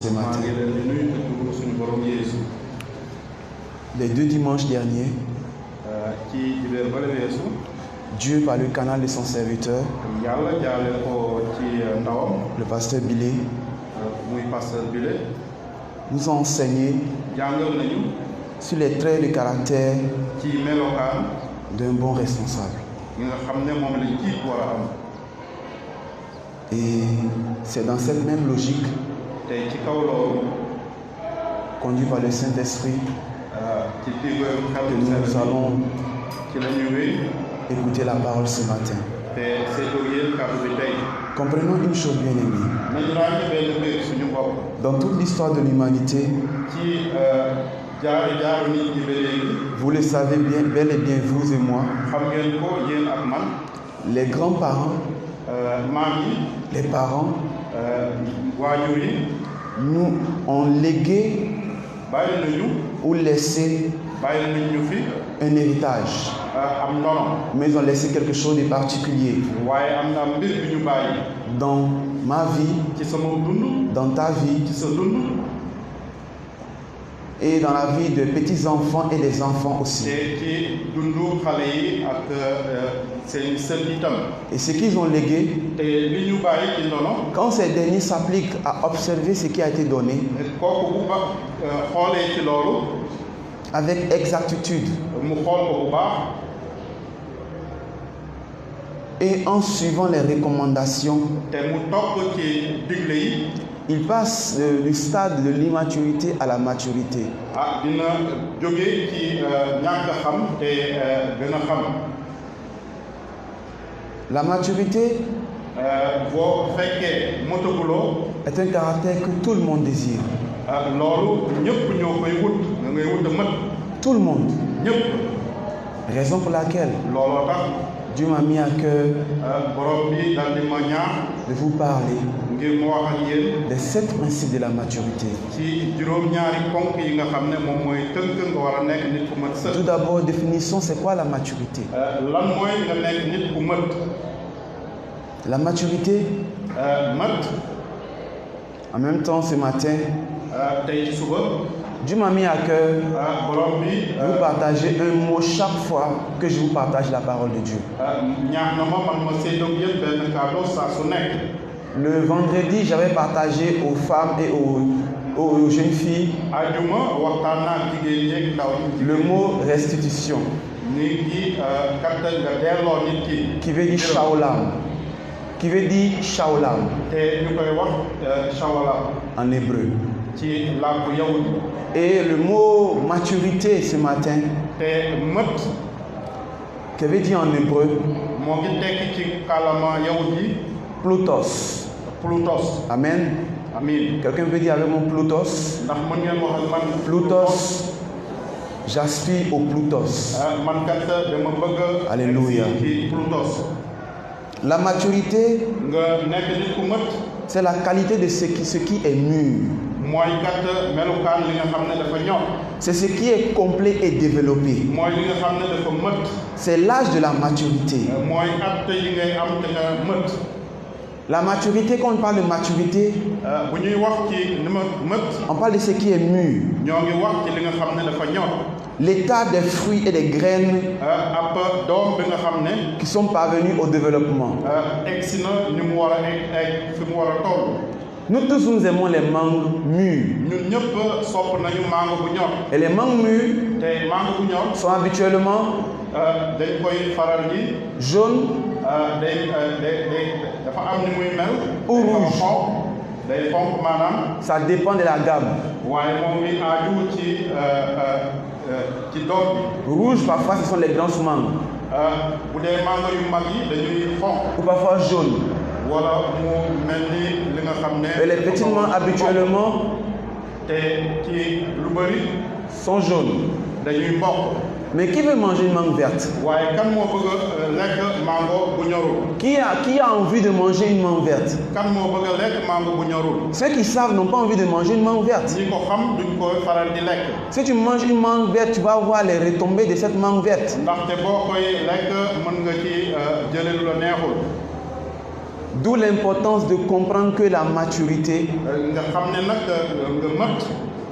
ce matin. Les 2 dimanches derniers, Dieu, par le canal de son serviteur, le pasteur Bilé, nous a enseigné sur les traits de caractère d'un bon responsable. Et c'est dans cette même logique, conduit par le Saint-Esprit, que nous allons écouter la parole ce matin. Comprenons une chose, bien aimée. Dans toute l'histoire de l'humanité, vous le savez bien, bel et bien, vous et moi, les grands-parents, les parents, nous ont légué ou laissé un héritage, mais ils ont laissé quelque chose de particulier dans ma vie, dans ta vie, et dans la vie de petits-enfants et des enfants aussi. Et ce qu'ils ont légué, quand ces derniers s'appliquent à observer ce qui a été donné avec exactitude et en suivant les recommandations, il passe du stade de l'immaturité à la maturité. La maturité est un caractère que tout le monde désire. Tout le monde. Raison pour laquelle Dieu m'a mis à cœur de vous parler des 7 principes de la maturité. Tout d'abord, définissons c'est quoi la maturité. La maturité, en même temps ce matin, Dieu m'a mis à cœur de vous partager un mot chaque fois que je vous partage la parole de Dieu. Le vendredi, j'avais partagé aux femmes et aux jeunes filles le mot restitution, qui veut dire shaolam. En hébreu. Et le mot maturité ce matin, qui veut dire en hébreu Plutos. Amen. Quelqu'un veut dire avec mon Plutos? Plutos, j'aspire au Plutos. Alléluia. La maturité, c'est la qualité de ce qui est mûr. C'est ce qui est complet et développé. C'est l'âge de la maturité. La maturité, quand on parle de maturité, on parle de ce qui est mûr. L'état des fruits et des graines qui sont parvenus au développement. Nous tous, nous aimons les mangues mûres. Et les mangues mûres sont habituellement jaunes ou rouges. Ça dépend de la gamme. Rouge, parfois, ce sont les grands mangues. Ou parfois jaune. Et les petits mangues, habituellement, sont jaunes. Mais qui veut manger une mangue verte? Qui a envie de manger une mangue verte? Ceux qui savent n'ont pas envie de manger une mangue verte. Si tu manges une mangue verte, tu vas voir les retombées de cette mangue verte. D'où l'importance de comprendre que la maturité,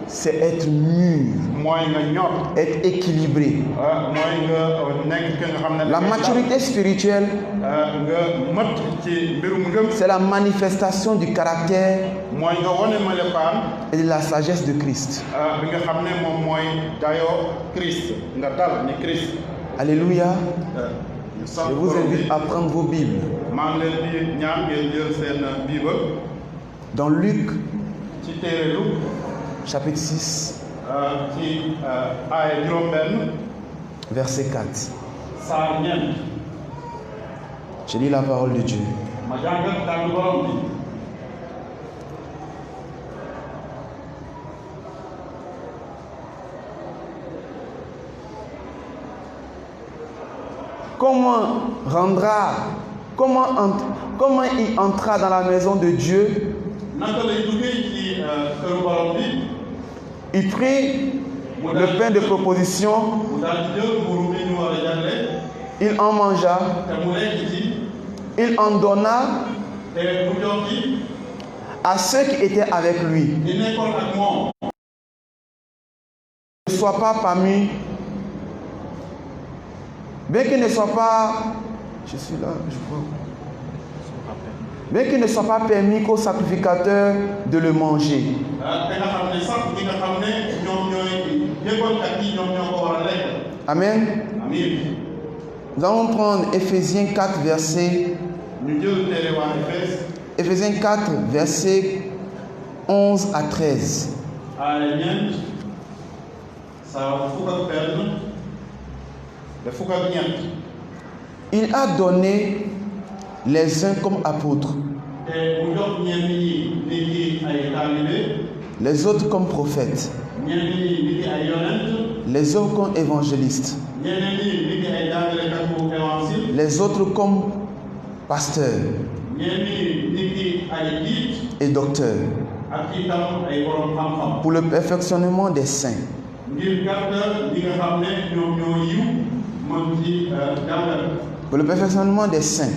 c'est être mûr, être équilibré. La maturité spirituelle, c'est la manifestation du caractère et de la sagesse de Christ. Alléluia. Je vous invite à prendre vos Bibles. Dans Luc, chapitre 6, verset 4. Je lis la parole de Dieu. Comment il entra dans la maison de Dieu? Il prit le pain de proposition, il en mangea, il en donna à ceux qui étaient avec lui. Ne sois pas parmi, bien qu'il ne soit pas, je suis là, je vois. Bien qu'il ne soit pas permis qu'au sacrificateur de le manger. Amen. Nous allons prendre Éphésiens 4, verset 11 à 13. Il a donné les uns comme apôtres, les autres comme prophètes, les autres comme évangélistes, les autres comme pasteurs et docteurs, pour le perfectionnement des saints, pour le perfectionnement des saints,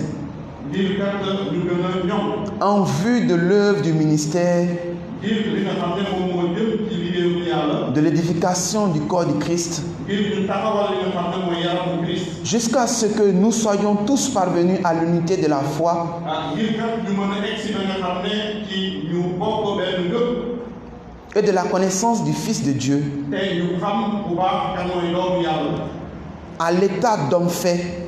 en vue de l'œuvre du ministère, de l'édification du corps du Christ, jusqu'à ce que nous soyons tous parvenus à l'unité de la foi et de la connaissance du Fils de Dieu, à l'état d'homme fait,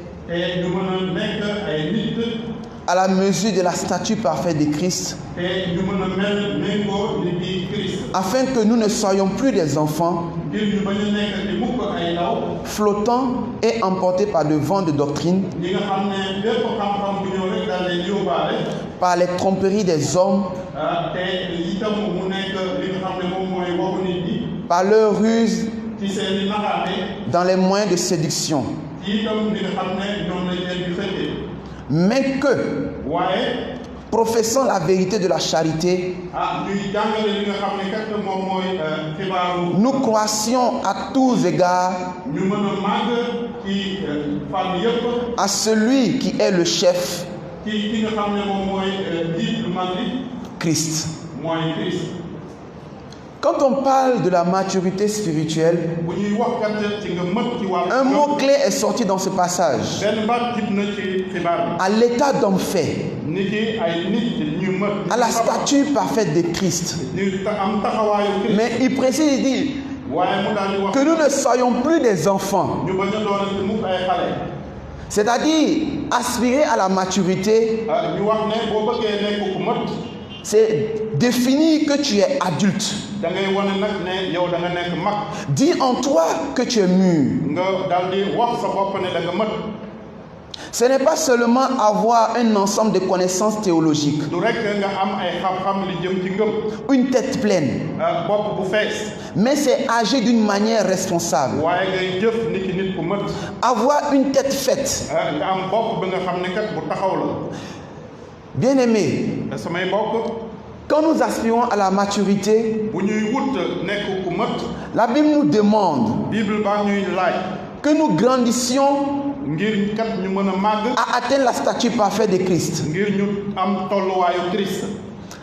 à la mesure de la stature parfaite de Christ, afin que nous ne soyons plus des enfants flottants et emportés par de vents de doctrine, par les tromperies des hommes, par leur ruse dans les moyens de séduction, mais que, professant la vérité de la charité, nous croissions à tous égards à celui qui est le chef, Christ. Quand on parle de la maturité spirituelle, un mot-clé est sorti dans ce passage. À l'état d'homme fait, à la stature parfaite de Christ. Mais il précise, il dit que nous ne soyons plus des enfants. C'est-à-dire aspirer à la maturité, c'est définir que tu es adulte. Dis en toi que tu es mûr. Ce n'est pas seulement avoir un ensemble de connaissances théologiques, une tête pleine, mais c'est agir d'une manière responsable. Avoir une tête faite. Bien-aimés, quand nous aspirons à la maturité, la Bible nous demande que nous grandissions ngir kat ñu mën a màgg à atteindre la stature parfaite de Christ. ngir ñu am tolluwaayu Christ.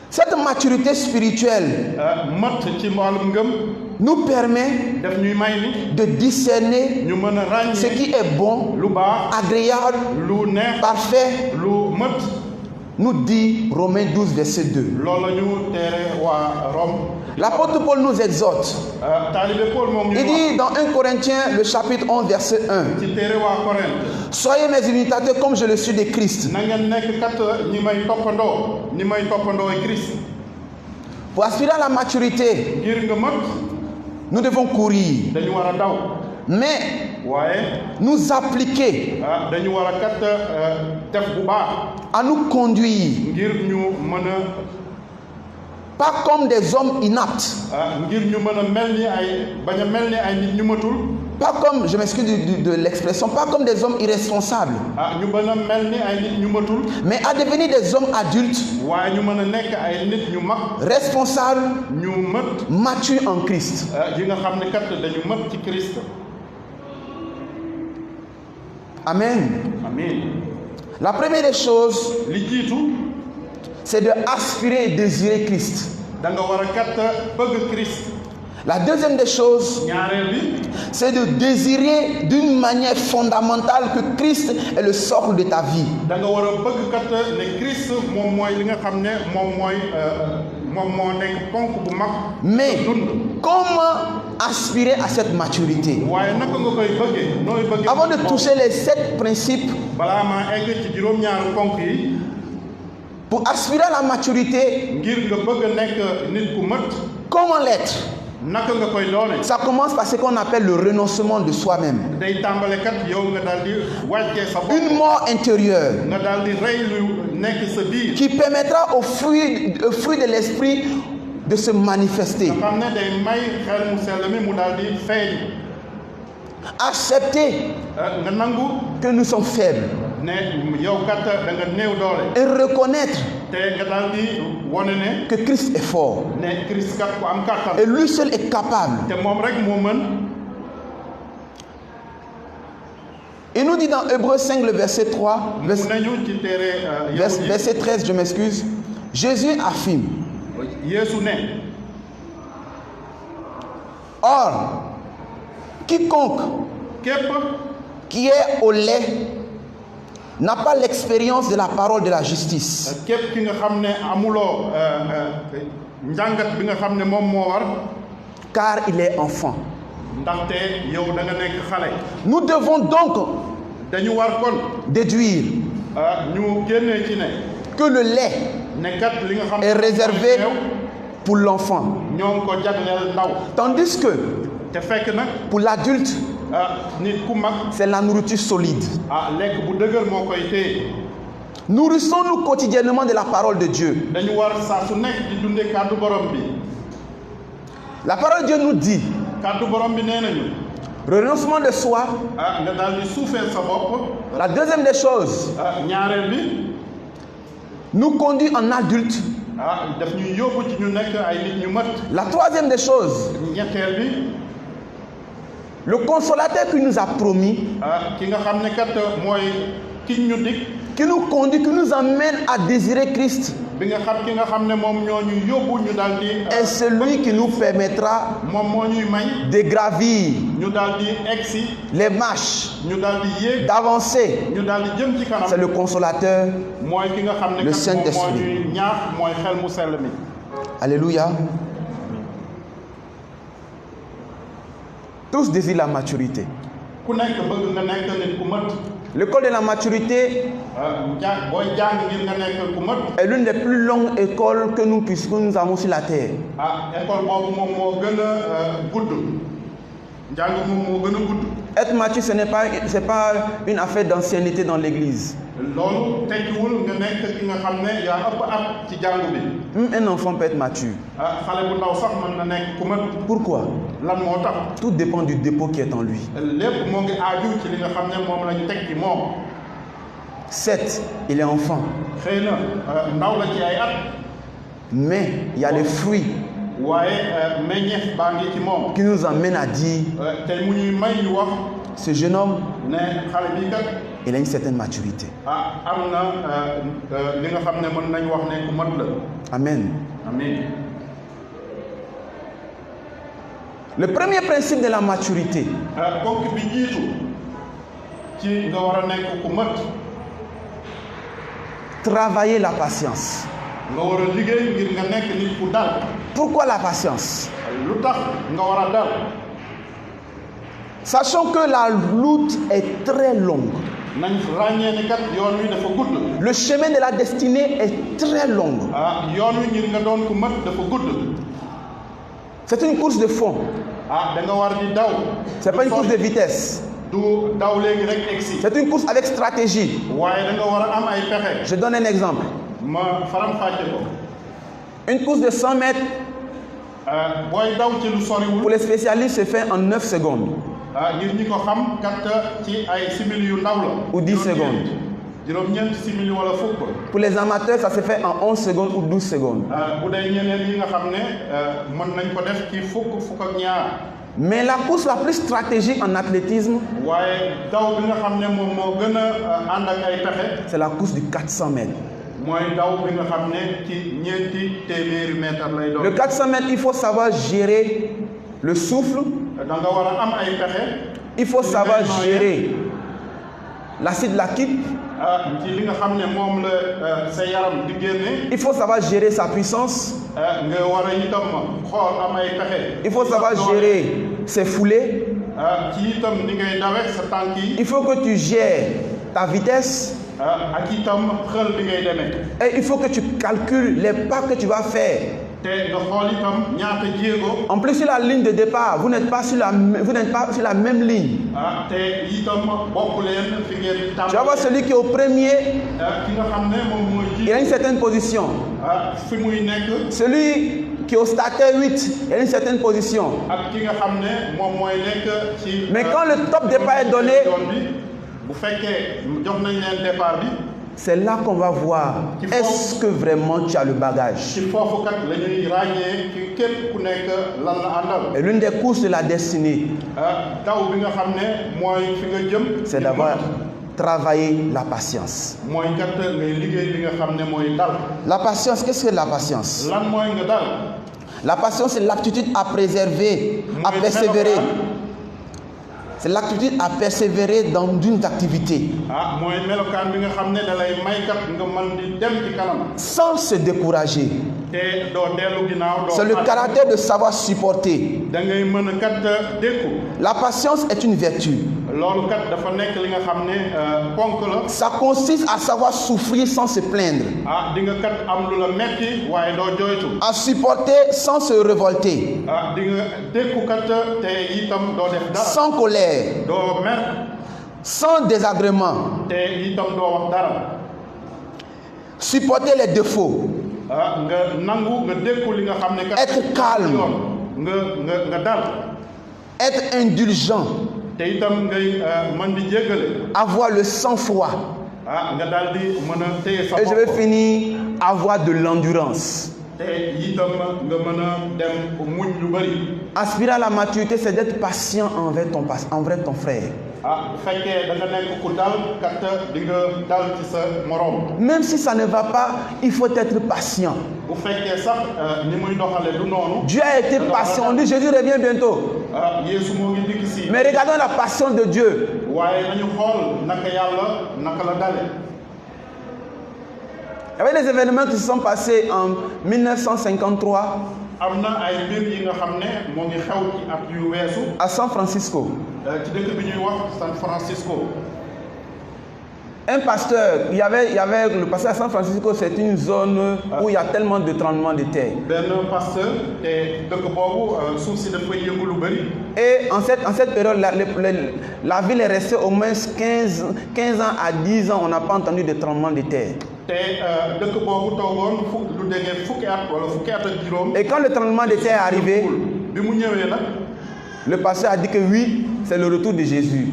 Cette maturité spirituelle mat ci wàllum ngëm nous permet daf ñuy may ni de discerner ñu mën a ràññee ce qui est bon, lu baax agréable, lu neex parfait, lu mat. nous dit Romains 12, verset 2. loolu la ñu teere waa Rome. L'apôtre Paul nous exhorte. taalibe Paul moom Il dit dans 1 Corinthiens, le chapitre 11, verset 1. ci téere waa Corinthe. Soyez mes imitateurs comme je le suis de Christ. na ngeen nekk kat ñi may toppandoo Christ. Pour aspirer à la maturité, ngir nga mat nous devons courir, dañu war a daw. mais waaye nous appliquer dañu war a kat def bu baax à nous conduire, ngir ñu mën a pas comme des hommes inaptes, ngir ñu mën a mel ni ay bañ a mel ni ay nit ñu matul. pas comme, je m'excuse de l'expression, pas comme des hommes irresponsables, ñu mën a mel ni ay nit ñu matul. mais à devenir des hommes adultes, waaye ñu mën a nekk ay nit ñu mag. responsables, ñu mat. matures en Christ. yi nga xam ne kat dañu mat ci Christ. Amen. Amen. La première des choses, li jiitu c'est de aspirer et désirer Christ. da nga war a kat bëgg Christ. La deuxième des choses, ñaareel bi c'est de désirer d'une manière fondamentale que Christ est le socle de ta vie. da nga war a bëgg kat ne Christ moom mooy li nga xam ne moom moo nekk ponk bu mag. Mais comment aspirer à cette maturité? waaye naka nga koy bëggee nooy bëggee. Avant de toucher les 7 principes, balaa maa egg ci juróom-ñaaru ponk yi. pour aspirer à la maturité, ngir nga bëgg a nekk nit ku mat. comment l'être? naka nga koy doone. Ça commence par ce qu'on appelle le renoncement de soi-même. day tàmbale kat yow nga daal di wàccee sa bopp. Une mort intérieure nga daal di rey lu nekk sa biir. qui permettra au fruit de l'esprit de se manifester. nga xam ne day may xel mu sell mi mu daal di feeñ. Accepter nga nangu que nous sommes faibles ne yow kat da nga néew doole. et reconnaître te nga daal di wane ne. que Christ est fort ne Christ kat ku am kàttan. et lui seul est capable. te moom rek moo mën. Il nous dit dans Hébreux 5, le verset 3, nañu ci téere verset 13, je m'excuse. Jésus affirme: Yeesu ne. Or, quiconque képp qui est au lait n'a pas l'expérience de la parole de la justice. képp ki nga xam ne amuloo njàngat bi nga xam ne moom moo war. Car il est enfant. ndaxte yow da nga nekk xale. Nous devons donc dañu war kon déduire ñu génnee ci ne. que le lait ne kat li nga xam est réservé pour l'enfant, ñoo ngi ko jagleel ndaw. tandis que te fekk nag pour l'adulte, nit ku mag. c'est la nourriture solide. lekk bu dëgër moo koy téye. Nourrissons-nous quotidiennement de la parole de Dieu. dañu war saa su nekk di dundee kàddu borom bi. La parole de Dieu nous dit: kàddu borom bi nee nañu. renoncement de soi. nga daal di suufeel sa bopp. La deuxième des choses, ñaareel bi. nous conduit en adulte. daf ñuy yóbbu ci ñu nekk ay nit ñu mat. La troisième des choses, ñetteel bi. le consolateur qui nous a promis, ki nga xam ne kat mooy ki ñu dig. qui nous conduit, qui nous amène à désirer Christ, bi nga xam ne moom ñoo ñu yóbbu ñu daal di. est celui qui nous permettra moom moo ñuy may. de gravir ñu daal di egsi. les marches, ñu daal di yéeg. d'avancer. ñu daal di jëm ci kanam. C'est le consolateur, mooy ki nga xam ne le kat Saint-Esprit. moom moo ñuy ñaax mooy xel mu sell mi. Alléluia. Tous désirent la maturité. ku nekk bëgg nga nekk nit ku mat. L'école de la maturité booy jàng ngir nga nekk ku mat. est l'une des plus longues écoles que nous avons sur la terre. école boobu moom moo gën a gudd. njàng moom moo gën a gudd. Être mature, c'est pas une affaire d'ancienneté dans l'église. loolu tekkiwul nga nekk ki nga xam ne yaa ëpp at ci jàng bi. Un enfant peut être mature. xale bu ndaw sax mën na nekk ku mat. Pourquoi? lan moo tax. Tout dépend du dépôt qui est en lui. lépp moo ngi aaju ci li nga xam ne moom lañu teg ci moom. Certes, il est enfant. xëy na ndaw la ci ay at. Mais il y a les fruits waaye meññeef baa ngi ci moom. qui nous amènent à dire te mu ñuy may ñu wax ce jeune homme, ne xale bi kat il a une certaine maturité. am na li nga xam ne mën nañ wax ne ku mat la. Amen. Amen. Le premier principe de la maturité, ponk bi jiitu ci nga war a nekk ku mat. travailler la patience. nga war a liggéey ngir nga nekk nit ku dal. Pourquoi la patience? lu tax nga war a dal. Sachant que la route est très longue. nañ ràññee ni kat yoon wi dafa gudd. Le chemin de la destinée est très long. yoon wi ngir nga doon ku mat dafa gudd. C'est une course de fond. da nga war di daw. C'est pas une course de vitesse. du daw léegi rek egsi. C'est une course avec stratégie. waaye da nga war a am ay pexe. Je donne un exemple. ma faram fàcce ko. Une course de 100 mètres. booy daw ci lu soriwul. Pour les spécialistes, se fait en 9 secondes. ngir ñi ko xam kat ci ay simili yu ndaw la. Ou 10 secondes. juróom-ñeent simili wala fukk. Pour les amateurs, ça se fait en 11 secondes ou 12 secondes. bu dee ñeneen yi nga xam ne mën nañ ko def ci fukk ak ñaar. Mais la course la plus stratégique en athlétisme, waaye daw bi nga xam ne moom moo gën a ànd ak ay pexe. c'est la course du 400 mètres. mooy daw bi nga xam ne ci ñeenti téeméeri mètre lay doon. Le 400 mètres, il faut savoir gérer le souffle. da nga war a am ay pexe. Il faut savoir gérer l'acide lactique. ci li nga xam ne moom la sa yaram di génne. Il faut savoir gérer sa puissance. nga war a itam xool am ay pexe. Il faut savoir gérer ses foulées. ci itam ni ngay dawe sa tànk yi. Il faut que tu gères ta vitesse. ak itam xel bi ngay demee. Et il faut que tu calcules les pas que tu vas faire. te nga xool itam ñaata jéego. En plus, sur la ligne de départ, vous n'êtes pas sur la même ligne. te itam bokk leen fi ngeen tàmbali. Tu vas voir celui qui est au premier, ki nga xam ne moom mooy il a une certaine position. fi muy nekk. Celui qui est au starter 8, il a une certaine position. ak ki nga xam ne moom mooy nekk ci. Mais quand le top départ est donné, bu fekkee jox nañ leen départ bi. c'est là qu'on va voir, est-ce que vraiment tu as le bagage? ci foofu kat la ñuy ràññee ci képp ku nekk lan la àndal. Et l'une des courses de la destinée, daw bi nga xam ne mooy fi nga jëm. c'est d'avoir travaillé la patience. mooy kat ngay liggéey bi nga xam ne mooy dal. La patience, qu'est-ce que la patience? lan mooy nga dal. La patience, c'est l'aptitude à préserver, à persévérer. C'est l'aptitude à persévérer dans une activité. mooy melokaan bi nga xam ne da lay may kat nga mën di dem ci kanam. Sans se décourager. te doo dellu ginnaaw. C'est le caractère de savoir supporter. da ngay mën a kat dékku. La patience est une vertu. loolu kat dafa nekk li nga xam ne ponk la. Ça consiste à savoir souffrir sans se plaindre. di nga kat am lu la metti waaye doo jooytu. À supporter sans se révolter. di nga dékku kat te itam doo def dara. Sans colère. doo mer. Sans désagrément. te itam doo wax dara. Supporter les défauts. nga nangu nga dékku li nga xam ne kat. Être calme. nga dal. Être indulgent. te itam ngay mën di jéggale. Avoir le sang-froid. nga daal di mën a téye sa bopp. Et je vais finir, avoir de l'endurance. te itam nga mën a dem muñ lu bari. Aspirer à la maturité, c'est d'être patient envers ton frère. bu fekkee da nga nekk ku dal kat di nga dal ci sa morom. Même si ça ne va pas, il faut être patient. bu fekkee sax ni muy doxale du noonu. Dieu a été patient. On dit Jésus revient bientôt. Yeesu moo ngi dikk si. Mais regardons la patience de Dieu. waaye nañu xool naka yàlla naka la dale. Il y avait des événements qui se sont passés en 1953 am na ay mbir yi nga xam ne moo ngi xew ci at yu weesu. à San Francisco. ci dëkk bi ñuy wax San Francisco. Un pasteur, il y avait le pasteur à San Francisco, c'est une zone où il y a tellement de tremblements de terre. benn pasteur te dëkk boobu suuf si dafay yëngu lu bëri. Et en cette période, la ville est restée au moins 15 ans à 10 ans, on n'a pas entendu de tremblements de terre. te dëkk boobu toogoon lu déggee fukki at wala fukki at ak juróom. Et quand le tremblement de terre est arrivé, bi mu ñëwee nag. le pasteur a dit que oui, c'est le retour de Jésus.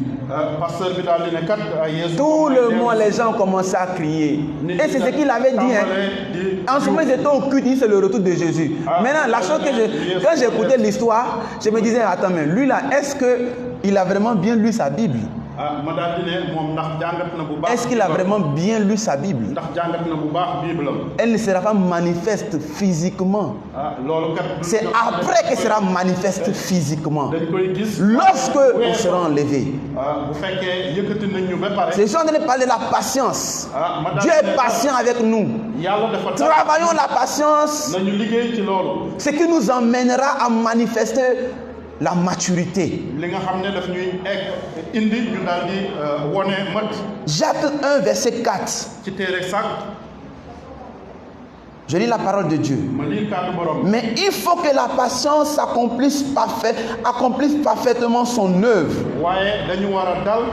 pasteur bi daal di ne kat Yeesu. Tout le monde, les gens ont commencé à crier. Et c'est ce qu'il avait dit. En ce moment, ils étaient au culte, il dit c'est le retour de Jésus. Maintenant, la chose que quand j'écoutais l'histoire, je me disais, attends, mais lui là, est-ce que il a vraiment bien lu sa Bible? ah ma daal di ne moom ndax jàngat na bu baax. Est-ce qu'il a vraiment bien lu sa Bible? ndax jàngat na bu baax Bible am. Elle ne sera pas manifeste physiquement. ah loolu kat. C'est après qu'elle sera manifeste physiquement. dañ koy gis. Lorsque on sera enlevé. bu fekkee yëkkati nañ ñu ba pare. C'est ça, on allait parler de la patience. Dieu est patient avec nous. yàlla dafa Travaillons la patience. nañu liggéey ci loolu. Ce qui nous emmènera à manifester la maturité. li nga xam ne daf ñuy indi ñu daal di wone mat. Jacques 1 verset 4. ci téere sax. Je lis la parole de Dieu. ma lire kàddu borom. Mais il faut que la patience accomplisse parfaitement son œuvre. waaye dañu war a dal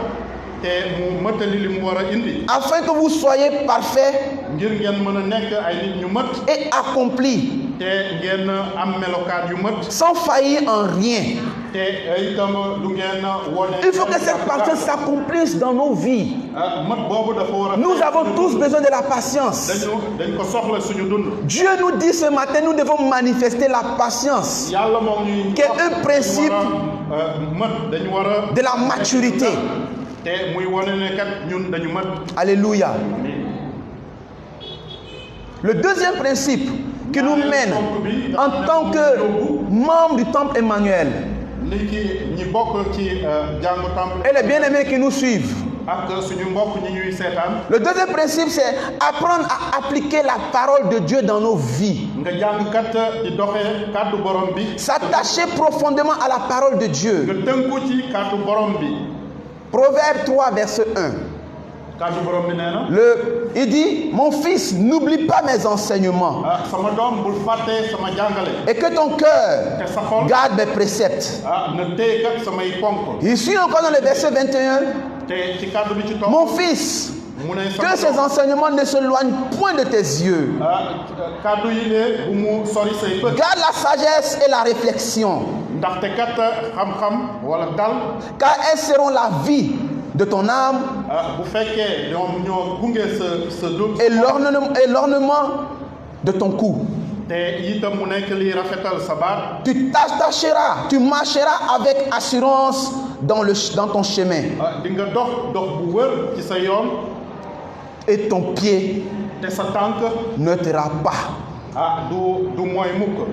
te mu mëtali li mu war a indi. Afin que vous soyez parfaits ngir ngeen mën a nekk ay nit ñu mët. et accomplis, te ngeen am melokaan yu mët. sans faillir en rien. te itam du ngeen wone. Il faut que cette patience s'accomplisse dans nos vies. mët boobu dafa war a. Nous avons tous besoin de la patience. dañ ko soxla suñu dund. Dieu nous dit ce matin, nous devons manifester la patience. yàlla moom ñuy. Qui est un principe mët dañu war a. de la maturité. te muy wone ne kat ñun dañu mët. Alléluia. Le deuxième principe qui nous mène en tant que membre du temple Emmanuel, ñi bokk ci jàngu temple. et les bien-aimés qui nous suivent. ak suñu mbokk ñi ñuy seetaan. Le deuxième principe, c'est apprendre à appliquer la parole de Dieu dans nos vies. nga jàng kat di doxee kàddu borom bi. S'attacher profondément à la parole de Dieu. nga tënku ci kàddu borom bi. Proverbe 3 verset 1. kàddu borom bi nee na. Il dit, mon fils, n'oublie pas mes enseignements. sama doom bul fàtte sama jàngale. Et que ton cœur te sa xol. garde mes préceptes. na téye kat samay ponk. Il suit encore dans le verset 21. te ci kàddu bi ci topp. Mon fils, mu ne que ces enseignements ne s'éloignent point de tes yeux. kàddu yi ne bu mu sori say bët. Garde la sagesse et la réflexion. ndaxte kat xam-xam wala dal. Car elles seront la vie de ton âme. bu fekkee ñoom ñoo gunge sa dund. Et l'ornement de ton cou. te itam mu nekk liy rafetal sa baat. Tu t'attacheras, tu marcheras avec assurance dans ton chemin. di nga dox bu wër ci sa yoon. Et ton pied te sa tànk. ne te rate pas. du mooy mukk.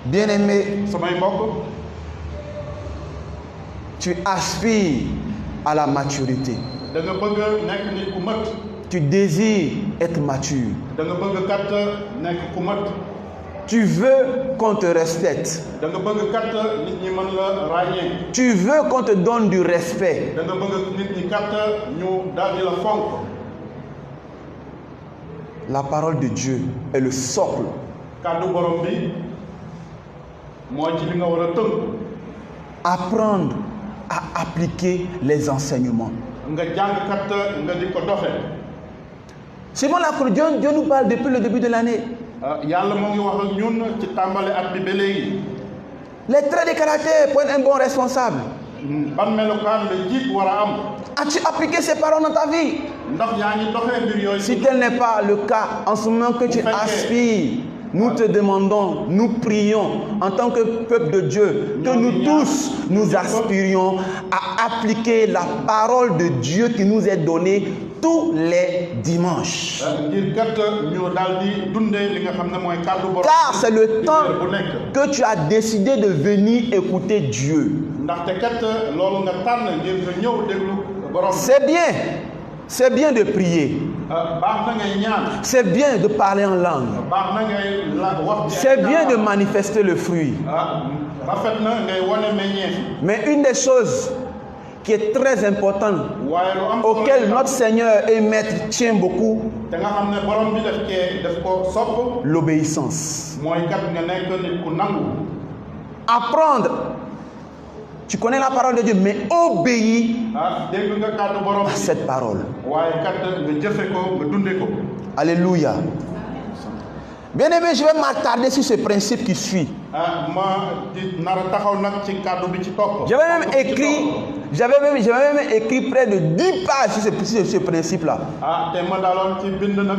Bien-aimé, samay mbokk. tu aspires à la maturité. da nga bëgg nekk nit ku mat. Tu désires être mature. da nga bëgg kat nekk ku mat. Tu veux qu'on te respecte. da nga bëgg kat nit ñi mën la ràññee. Tu veux qu'on te donne du respect. da nga bëgg nit ñi kat ñu daal di la fonk. La parole de Dieu est le socle. kàddu borom bi mooy ci li nga war a tënk. Apprendre à appliquer les enseignements. nga jàng kat nga di ko doxe. Selon la Coran, Dieu nous parle depuis le début de l'année. yàlla moo ngi wax ak ñun ci tàmbali at bi ba léegi. Les traits de caractère pour être un bon responsable. ban melokaan la jiit war a am. As-tu appliqué ces paroles dans ta vie? ndax yaa ngi doxee mbir yooyu. Si tel n'est pas le cas, en ce moment que tu aspires, nous te demandons, nous prions en tant que peuple de Dieu, que nous tous, nous aspirions à appliquer la parole de Dieu qui nous est donnée tous les dimanches. Car c'est le temps que tu as décidé de venir écouter Dieu. C'est bien. C'est bien de prier. C'est bien de parler en langue. C'est bien de manifester le fruit. Mais une des choses qui est très importante, auquel notre Seigneur et Maître tient beaucoup, l'obéissance. Apprendre. Tu connais la parole de Dieu, mais obéis à cette parole. Alléluia. Bien aimé, je vais m'attarder sur ce principe qui suit. J'avais même écrit J'avais même écrit près de 10 pages sur ce principe-là. ah te ma daaloon ci bind nag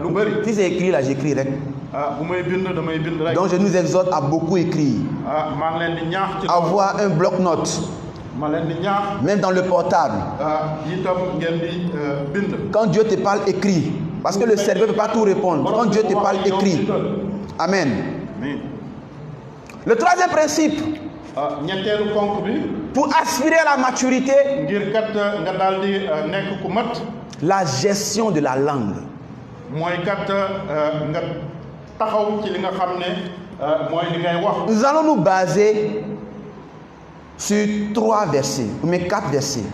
lu bëri. Si c'est écrit là, j'écris rek. ah bu may bind damay bind rek. Donc je nous exhorte à beaucoup écrire. ah maa ngi leen di ñaax ci. Avoir un bloc-notes, ma leen di ñaax. même dans le portable. ah itam ngeen di bind. Quand Dieu te parle, écris. Parce que le cerveau ne peut pas tout répondre. Quand Dieu te parle, écris. Amen. Amen. Le troisième principe, ñetteelu ponk bi. pour aspirer à la maturité, ngir kat nga daal di nekk ku mat. la gestion de la langue. mooy kat nga taxaw ci li nga xam ne mooy li ngay wax. Nous allons nous baser sur 3 versets, mais 4 versets.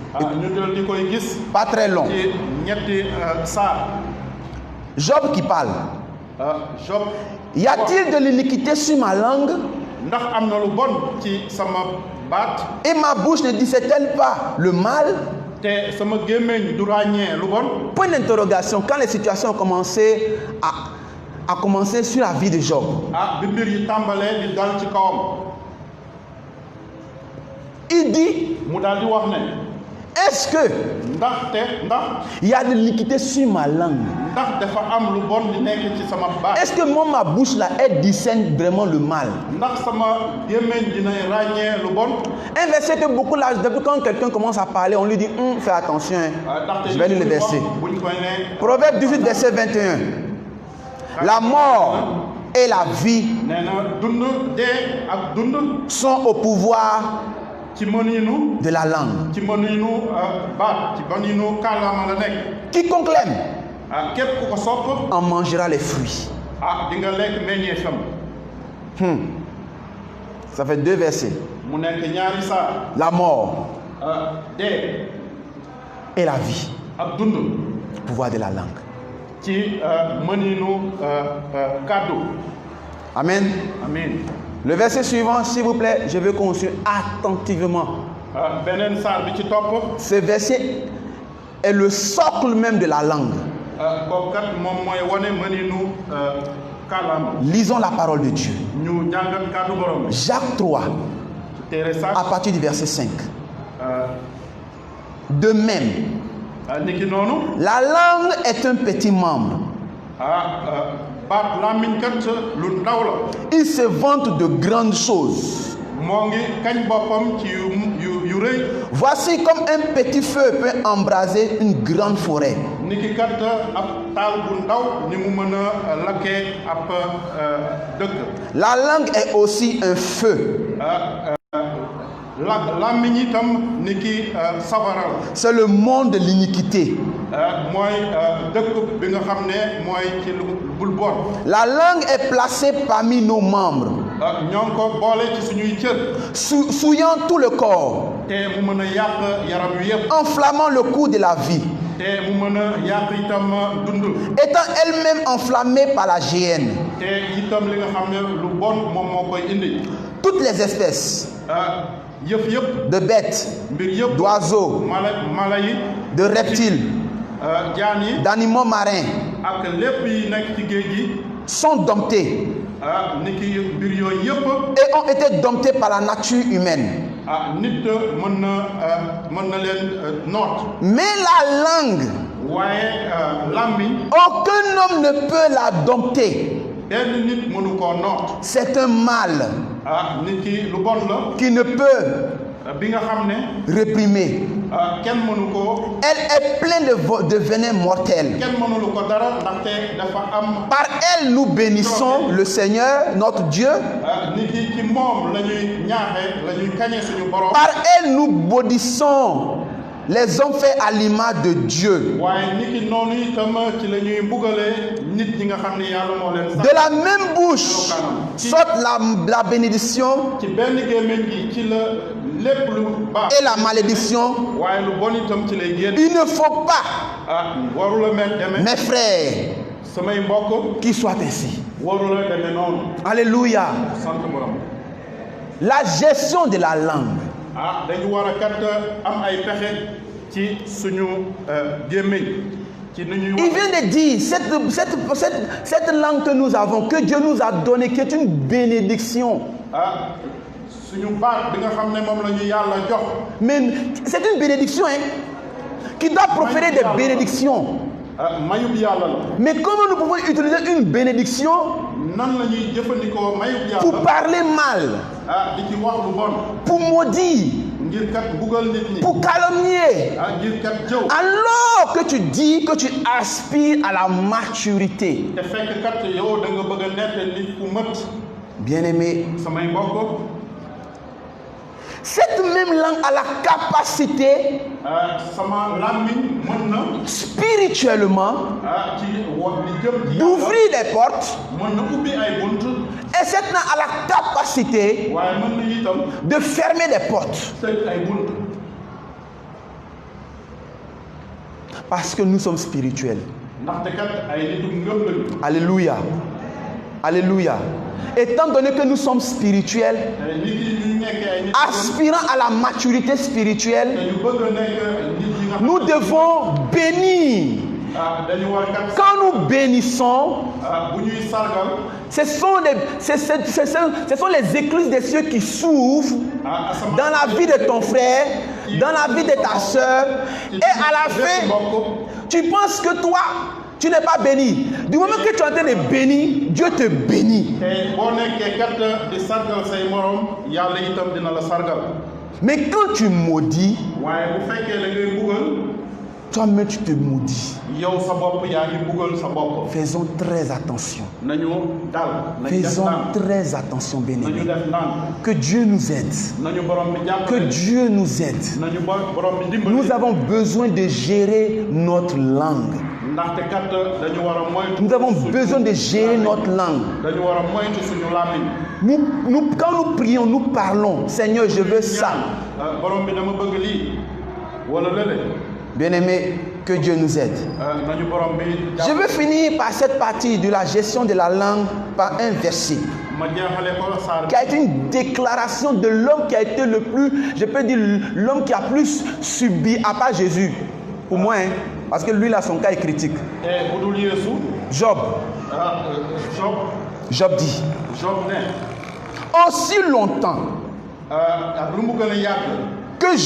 ñu jël di koy gis. Pas très long. ci ñetti saar. Job qui parle. Job. Y a-t-il de l'iniquité sur ma langue? ndax am na lu bon ci sama baat. Et ma bouche ne disait-elle pas le mal? te sama gémmiñ du ràññee lu bon. Point d'interrogation. Quand les situations ont commencé à commencer sur la vie de Job. bi mbir yi tàmbalee di dal ci kawam. Il dit, mu daal di wax ne. est-ce que il y a de l'iniquité sur ma langue? ndax dafa am lu bon di nekk ci sama baat. Est-ce que ma bouche là, elle discerne vraiment le mal? ndax sama gémmiñ dina ràññee lu bon. Un verset que beaucoup là, depuis quand quelqu'un commence à parler, on lui dit fais attention. Je vais lire le verset. Proverbe 18, verset 21. La mort et la vie sont au pouvoir de la langue. Quiconque l'aime en mangera les fruits. Ça fait 2 versets. La mort et la vie. Pouvoir de la langue. Amen. Amen. Le verset suivant, s'il vous plaît, je veux qu'on suive attentivement. Ce verset est le socle même de la langue. Lisons la parole de Dieu. Jacques 3, à partir du verset 5. De même, la langue est un petit membre. Il se vante de grandes choses. Voici comme un petit feu peut embraser une grande forêt. La langue est aussi un feu. C'est le monde de l'iniquité. La langue est placée parmi nos membres, souillant tout le corps, enflammant le cours de la vie, étant elle-même enflammée par la géhenne. Toutes les espèces de bêtes, d'oiseaux, de reptiles, d'animaux marins sont domptés et ont été domptés par la nature humaine. Mais la langue, aucun homme ne peut la dompter. C'est un mal qui ne peut réprimer. Elle est pleine de venin mortel. Par elle, nous bénissons le Seigneur, notre Dieu. Par elle, nous maudissons les hommes faits à l'image de Dieu. De la même bouche sort la bénédiction et la malédiction. Il ne faut pas, mes frères, qu'il soit ainsi. Alléluia. La gestion de la langue. Il vient de dire, cette langue que nous avons, que Dieu nous a donnée, qui est une bénédiction. suñu baat bi nga xam ne moom la ñu yàlla jox. Mais c'est une bénédiction, hein, qui doit proférer des bénédictions. mayub yàlla la. Mais comment nous pouvons utiliser une bénédiction nan la ñuy jëfandikoo mayub yàlla. pour parler mal, di ci wax lu bon. pour maudire, ngir kat buggal nit ñi. pour calomnier, ngir kat jëw. alors que tu dis que tu aspires à la maturité. te fekk kat yow da nga bëgg a nekk nit ku mët. Bien-aimé, samay mbokk. cette même langue a la capacité spirituellement d'ouvrir des portes, et cette langue a la capacité de fermer des portes. Parce que nous sommes spirituels. Alléluia. Alléluia. Étant donné que nous sommes spirituels, aspirant à la maturité spirituelle, nous devons bénir. Quand nous bénissons, ce sont les écluses des cieux qui s'ouvrent dans la vie de ton frère, dans la vie de ta soeur, et à la fin, tu penses que toi, tu n'es pas béni. Du moment que tu es en train de bénir, Dieu te bénit. Mais quand tu maudis, toi-même tu te maudis. Faisons très attention. Faisons très attention, béni. Que Dieu nous aide. Que Dieu nous aide. Nous avons besoin de gérer notre langue. Nous avons besoin de gérer notre langue. Quand nous prions, nous parlons. Seigneur, je veux ça. Bien-aimé, que Dieu nous aide. Je veux finir par cette partie de la gestion de la langue par un verset qui a été une déclaration de l'homme qui a été le plus, je peux dire, l'homme qui a plus subi, à part Jésus. Pour moi, hein, parce que lui, là, son cas est critique. Job. Job dit. Aussi longtemps que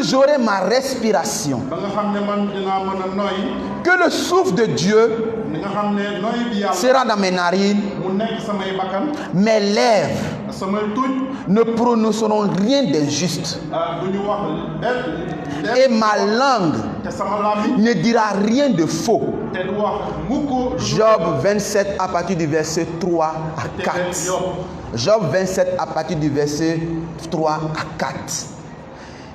j'aurai ma respiration, que le souffle de Dieu sera dans mes narines, mes lèvres ne prononceront rien d'injuste, et ma langue ne dira rien de faux. Job 27 à partir du verset 3 à 4. Job 27 à partir du verset 3 à 4.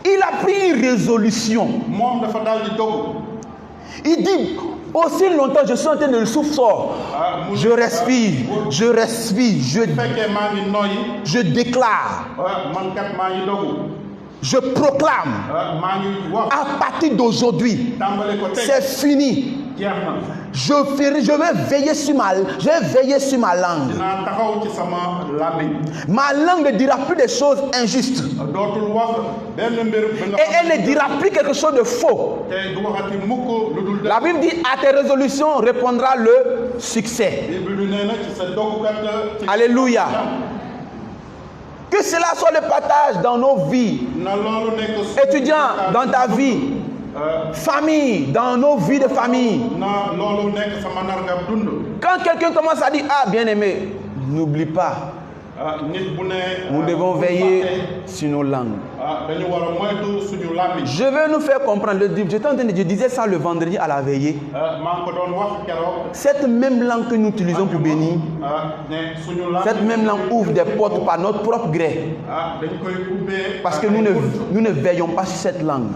Il a pris une résolution. Il dit, aussi longtemps je suis en train de le souffler, je respire, je déclare, je proclame, à partir d'aujourd'hui, c'est fini. Je vais veiller sur ma langue. Ma langue ne dira plus des choses injustes. Et elle ne dira plus quelque chose de faux. La Bible dit, à tes résolutions répondra le succès. Alléluia. Que cela soit le partage dans nos vies. Étudiants, dans ta vie. Famille, dans nos vies de famille. Quand quelqu'un commence à dire, ah bien aimé, n'oublie pas, nous devons veiller sur nos langues. Je veux nous faire comprendre, je disais ça le vendredi à la veillée. Cette même langue que nous utilisons pour bénir, cette même langue ouvre des portes par notre propre gré. Parce que nous ne veillons pas sur cette langue.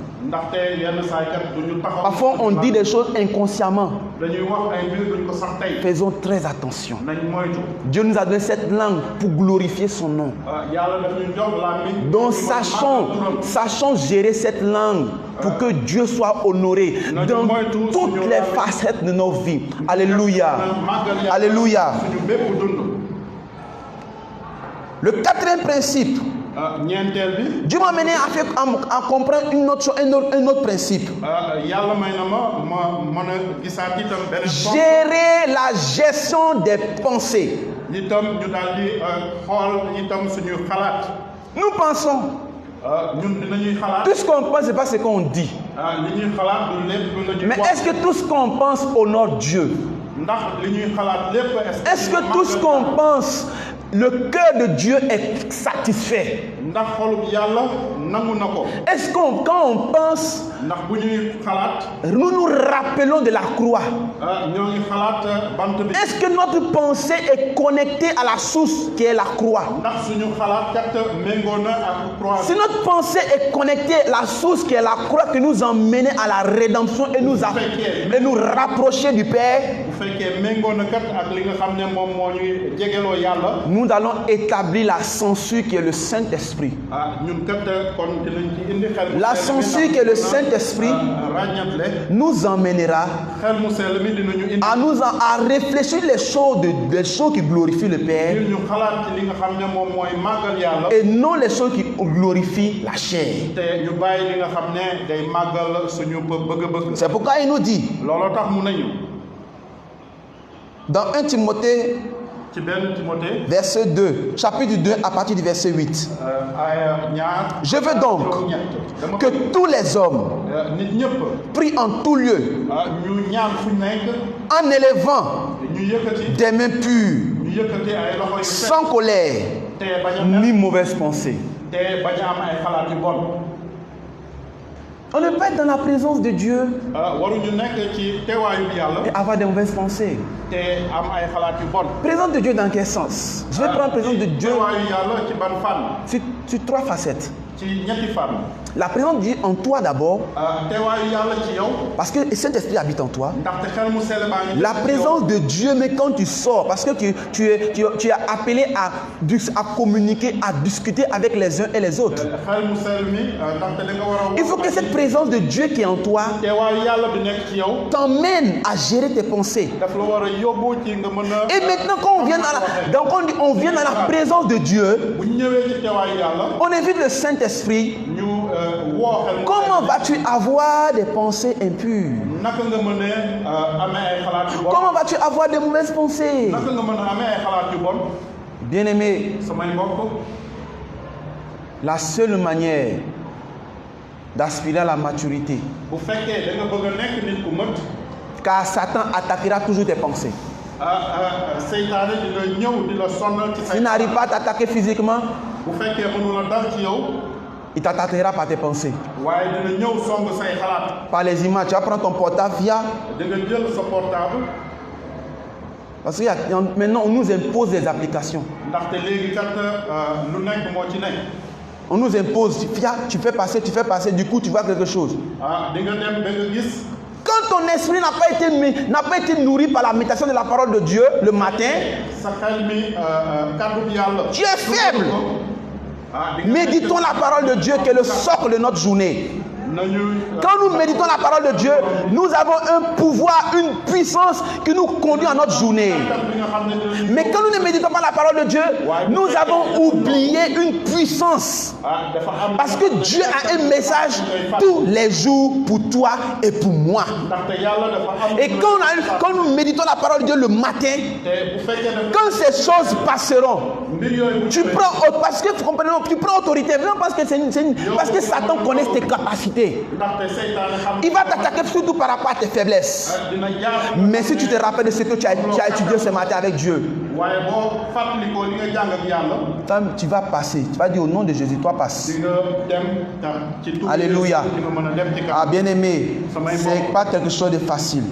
Parfois on dit des choses inconsciemment. Faisons très attention. Dieu nous a donné cette langue pour glorifier son nom. Donc sachons gérer cette langue pour que Dieu soit honoré dans toutes les facettes de nos vies. Alléluia. Alléluia. Le quatrième principe. Dieu m'a mené à comprendre un autre principe. Gérer la gestion des pensées. Nous pensons. ñun dinañuy xalaat. Tout ce qu'on pense, c'est pas ce qu'on dit. li ñuy xalaat du lépp lu la ñuy Mais wax. est-ce que tout ce qu'on pense honore Dieu? ndax li ñuy xalaat lépp Est-ce que tout ce qu'on pense, le cœur de Dieu est satisfait? ndax xolub yàlla nangu na ko. Est-ce qu'on, quand on pense, ndax bu ñuy xalaat. nous nous rappelons de la croix? ñoo ngi xalaat bant bi. Est-ce que notre pensée est connectée à la source qui est la croix? ndax suñu xalaat kat méngoo na ak croix. Si notre pensée est connectée à la source qui est la croix qui nous emmenait à la rédemption et nous rapprocher du Père, bu fekkee méngoo na kat ak li nga xam ne moom moo ñuy jegeloo yàlla. nous allons établir la censure qui est le Saint-Esprit. ñun kat kon dinañ ci indi xel. La censure qui est le Saint-Esprit nous emmènera xel mu sell mi dinañu indi. à réfléchir les choses qui glorifient le Père ñu xalaat ci li nga xam ne moom mooy màggal yàlla. et non les choses qui glorifient la chair. te ñu bàyyi li nga xam ne day màggal suñu bëgg-bëgg. C'est pourquoi il nous dit looloo tax mu nañu. dans 1 Timothée ci benn Timothée. verset 2, chapitre 2 à partir du verset 8. Je veux donc que tous les hommes nit ñëpp prient en tout lieu ñu ñaan fu nekk. en élevant ñu yëkkati. des mains pures, ñu yëkkati ay loxo yu set. sans colère te bañ a ni mauvaise pensée. te bañ a am ay xalaat yu bon. On ne peut pas être dans la présence de Dieu waruñu nekk ci teewaayu yàlla. et avoir des mauvaises pensées. te am ay xalaat yu bon. Présence de Dieu dans quel sens? Je vais prendre présence de Dieu teewaayu yàlla ci ban fànn. sur 3 facettes. ci ñetti fànn. La présence de Dieu en toi d'abord, teewaayu yàlla ci yow. parce que le Saint-Esprit habite en toi. ndaxte xel mu sell baa ngi. La présence de Dieu, mais quand tu sors, parce que tu es appelé à communiquer, à discuter avec les uns et les autres. xel mu sell mi ndaxte da nga war a. Il faut que cette présence de Dieu qui est en toi teewaayu yàlla bi nekk ci yow. t'emmène à gérer tes pensées. daf la war a yóbbu ci nga mën a. Et maintenant, quand on vient on vient dans la présence de Dieu, bu ñu ñëwee ci teewaayu yàlla. on invite le Saint-Esprit. ñu woo xel mu. Comment vas-tu avoir des pensées impures? naka nga mën a amee ay xalaat yu bon. Comment vas-tu avoir des mauvaises pensées? naka nga mën a amee ay xalaat yu bon. Bien-aimé, samay mbokk. la seule manière d'aspirer à la maturité, bu fekkee da nga bëgg a nekk nit ku mët. car Satan attaquera toujours tes pensées. seytaane di la ñëw di la sonnal ci say. S'il n'arrive pas à t'attaquer physiquement, bu fekkee mënu la dal ci yow. il t'attaquera par tes pensées. waaye dina ñëw song say xalaat. Par les images, tu vas prendre ton portable via. da nga jël sa portable. Parce que maintenant, on nous impose des applications. ndaxte léegi kat lu nekk moo ci nekk. On nous impose, tu fais passer, du coup tu vois quelque chose. di nga dem ba nga gis. Quand ton esprit n'a pas été nourri par la méditation de la parole de Dieu le matin, sa xel mi kàddu bi yàlla. tu es faible. Méditons la parole de Dieu qui est le socle de notre journée. Quand nous méditons la parole de Dieu, nous avons un pouvoir, une puissance qui nous conduit à notre journée. Mais quand nous ne méditons pas la parole de Dieu, nous avons oublié une puissance. Parce que Dieu a un message tous les jours pour toi et pour moi. Et quand nous méditons la parole de Dieu le matin, quand ces choses passeront, tu prends, parce que vous comprenez, tu prends autorité, non parce que Satan connaît tes capacités. Il va t'attaquer surtout par rapport à tes faiblesses. Mais si tu te rappelles de ce que tu as étudié ce matin avec Dieu, tu vas passer. Tu vas dire au nom de Jésus, toi passe. Alléluia. Ah, bien aimé, c'est pas quelque chose de facile.